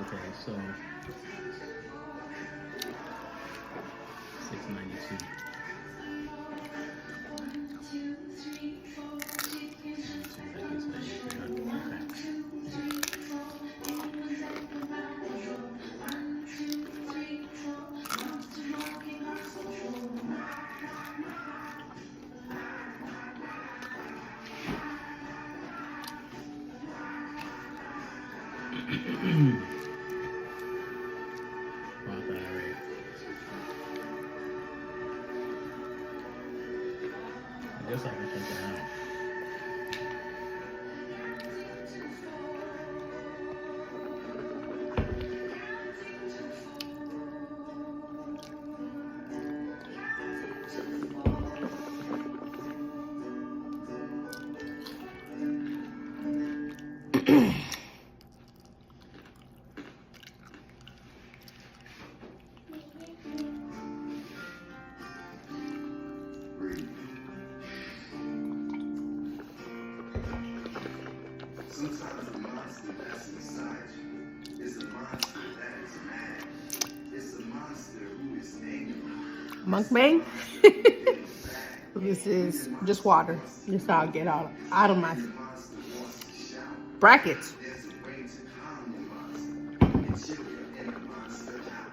Okay, so 692. That gets the 8300. Okay. Roth IRA. I guess I can take that out. Sometimes the monster that's inside you is a monster that is mad. It's a monster who is angry. Mukbang. This is just water. This is how I get out of my brackets. There's a way to calm the monster and children in the monster house.